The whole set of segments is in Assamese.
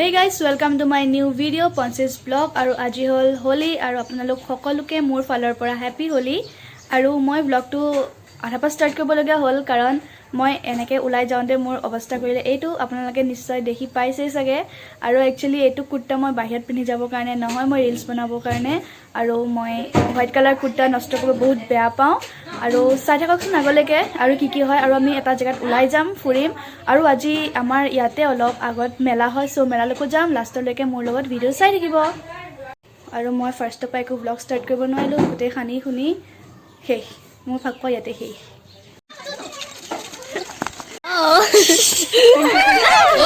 Hey guys, welcome to my new video, Ponce's vlog. Aru aji hol Holi aru apnalok সকলোকে মোৰ ফালৰ পৰা হ্যাপি হোলি আৰু মই vlog টো আধাপা ষ্টাৰ্ট কৰিব লগা হল কাৰণ মই এনেকে উলাই যাওঁতে মোৰ অৱস্থা কৰিলে এইটো আপোনালোকে নিশ্চয় দেখি পাইছে চাগে আৰু একচুয়ালি এইটো কুৰ্তা মই বাহিৰত পিন্ধি যাব কাৰণে নহয় মই ৰিলস বনাব কাৰণে আৰু মই হোৱাইট কালাৰ কুৰ্তা নষ্ট কৰিব বহুত বেয়া পাওঁ আৰু চাই থাককচোন আগলৈকে আৰু কি হয় আৰু আমি এটা জায়গাত উলাই যাম ফুৰিম আৰু আজি আমাৰ ইয়াতে অলপ আগত মেলা হয় সো মেলালৈকে যাম লাষ্টলৈকে মোৰ লগত ভিডিও চাই থাকিব আৰু মই ফাৰ্ষ্ট পাইকো ব্লগ ষ্টাৰ্ট কৰিব নোৱাৰিলো গুটে খানি খুনি হেই মোৰ ফাকপা ইয়াতে হেই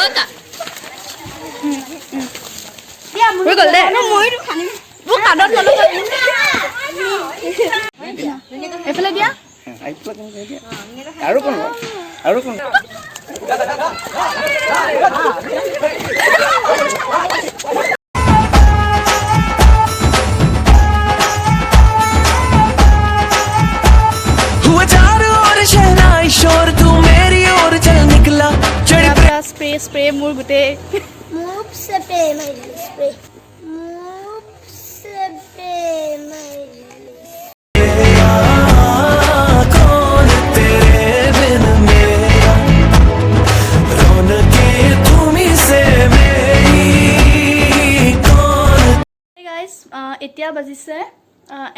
ওকা দিয়া মই গল দে মইটো খানি মই কাডত ললো এফালে দিয়া আৰু কোন स्प्रे मोर गुटे मूव से पे माइल स्प्रे मूव से पे माइल कौन तेरे बिन मेरा रौनके तुम्ही से मेरी कौन गाइस এতিয়া বাজিছে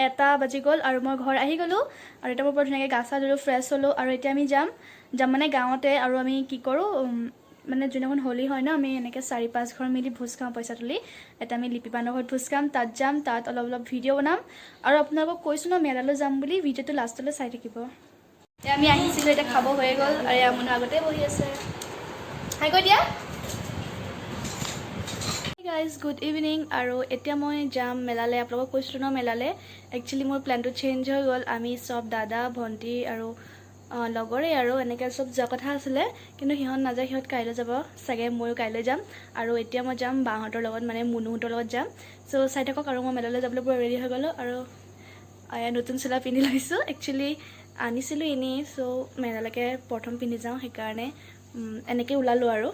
এটা বাজি গল আৰু মই ঘৰ আহি গলো আৰু এটা মই ধুনীয়াকৈ গাছা ধুলো ফ্ৰেছ হলো আৰু এতিয়া আমি যাম মানে গাঁৱতে আৰু আমি কি কৰো মানে যোনখন হোলি হয় না আমি এনেকে 4-5 ঘৰ মিলি ভোজ খাম পইচা তুলি এটা আমি লিপিপানৰ ঘৰত ভোজ খাম তাত যাম তাত অলপ ভিডিও বনাম আৰু আপোনালোকক কৈছো না মেলালৈ যাম বুলি ভিডিওটো লাষ্টলৈ চাই থাকিব আমি আহিছিলো এটা খাব হৈ গল আৰু আমন আগতে বহি আছে হাই কৈ দিয়া guys good evening আৰু এতিয়া মই যাম মেলালে আপোনালোকক কৈছো না মেলালে একচুয়ালি মোৰ প্ল্যানটো চেঞ্জ হৈ গল আমি সব দাদা ভন্টি আৰু লগৰে আৰু এনেকৈ সব যা কথা আছিল কিন্তু হিহন নাযায় হিহত কাইলৈ যাব সাগে মই কাইলৈ যাম আৰু এতিয়া মই যাম বাহতৰ লগত মানে মুনুহতৰ লগত যাম সো চাই থাকক আৰু মই মেলালৈ যাবলৈ পুৰা ৰেডি হৈ গলো আৰু আয়া নতুন চলা পিন্ধি লৈছো একচুয়ালি আনিছিলো ইনি সো মেলালৈকে প্ৰথম পিন্ধি যাওঁ সেই কাৰণে এনেকৈ উলালো আৰু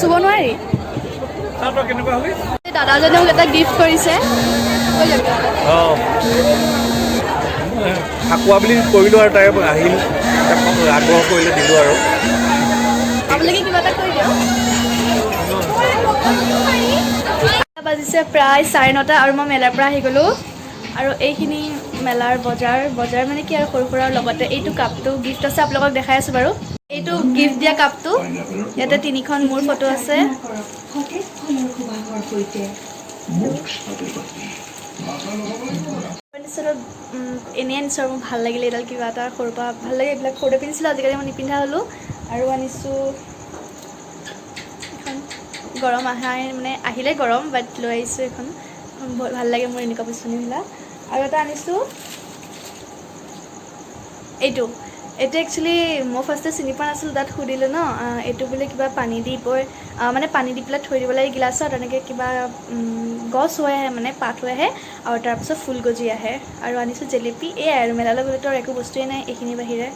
সুবনৱাৰী তাতো কেনেকুৱা হলি দাদাজনে মোক এটা গিফট কৰিছে হাকুৱা বুলি কৰিলো আৰু তাই আহিল আগ্ৰহ কৰিলে দিলো আৰু আপোনালোকে কিবা এটা কৰি দিয়ক বাজিছে প্ৰায় 9:30 আৰু মই মেলাৰ পৰা আহি গলো আৰু এইখিনি মেলাৰ বজাৰ মানে কি আৰু সৰু সৰুৰ লগতে এইটো কাপটো গিফট আছে আপোনালোকক দেখাই আছো বাৰু এইটো গিফট দিয়া কাপটো ইয়াতে তিনিখন মোৰ ফটো আছে এনে আনিছো মোৰ ভাল লাগিলে এডাল কিবা এটা সৰুৰ পৰা ভাল লাগে এইবিলাক সৰুতে পিন্ধিছিলো আজিকালি মই নিপিন্ধা হলো আৰু আনিছো এখন গৰম মানে আহিলে গৰম বাট লৈ আহিছো এখন ভাল লাগে মোৰ এনেকুৱা বস্তু নিলা আৰু এটা আনিছো এইটো It actually more first চিনি পোৱা নাছিল তাত খুদিলে ন এটো বলে কিবা পানী দি পয় মানে পানী দি প্লেট থৈ দিব লাগে গ্লাছত এনেকে কিবা গছ হৈ আহে মানে পাত হৈ আহে আৰু তাৰপিছত ফুল গজি আহে আৰু আনিছোঁ জেলেপি এয়াই আৰু মেলালৈ গ'লেতো আৰু একো বস্তুৱেই নাই এইখিনিৰ বাহিৰে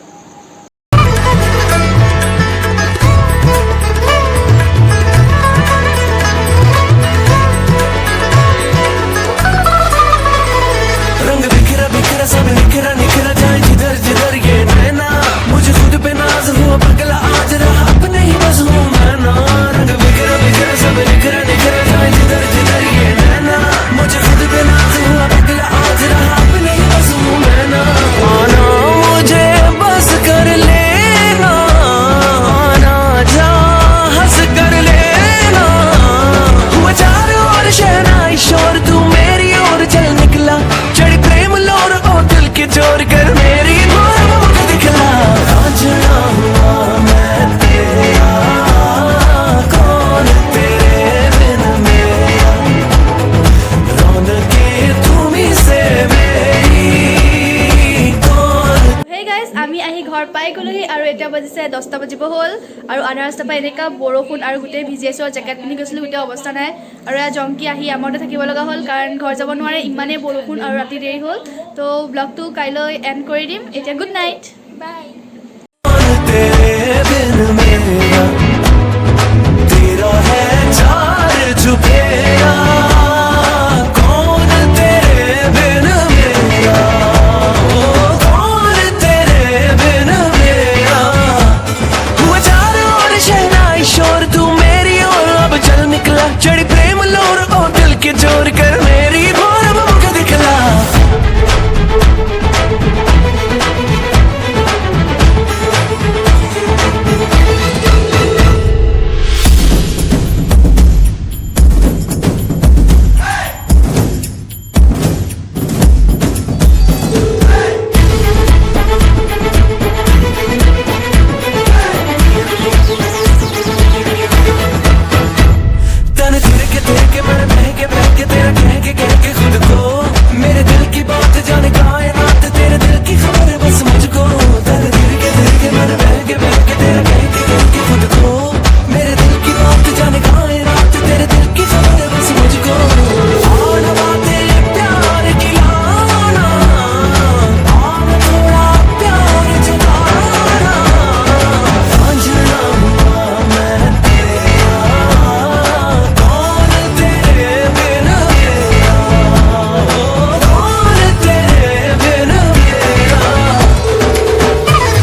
रंग बिखरा बिखरा सब निखरा निखरा जाए जिधर जिधर ये नैना मुझे खुद पे नाज हुआ पगला आज रहा अपने ही बस हूँ मैं ना रंग बिखरा बिखरा सब निखरा निखरा जाए जिधर जिधर ये नैना मुझे खुद पे नाज हुआ पगला आज रहा अपने ही बस हूँ मैं ना आना मुझे बस कर लेना आना जा हंस कर लेना हुआ चारों ओर शहनाई शोर तू मेरी ओर चल निकला चढ़ी प्रेम लोर ओ दिल के जोर कर मेरी मुख दिखला रांझना हुआ मैं तेरा कौन तेरे बिन मेरा रौनके तुम्ही से मेरी कौन হে গাইজ আমি আহি ঘৰ পাই গ'লোহি আৰু এতিয়া বাজিছে 10টা বাজিব হ'ল আৰু আধা ৰাস্তাৰ পৰা এনেকুৱা বৰষুণ আৰু গোটেই ভিজি আছোঁ আৰু জেকেট পিন্ধি গৈছিলোঁ গোটেই অৱস্থা নাই আৰু এয়া জংকি আহি আমাৰতে থাকিব লগা হ'ল কাৰণ ঘৰ যাব নোৱাৰে ইমানেই বৰষুণ আৰু ৰাতি দেৰি হ'ল তো ব্লগটো কাইলৈ এণ্ড কৰি দিম এতিয়া গুড নাইট বাই तेरे बिन मेरा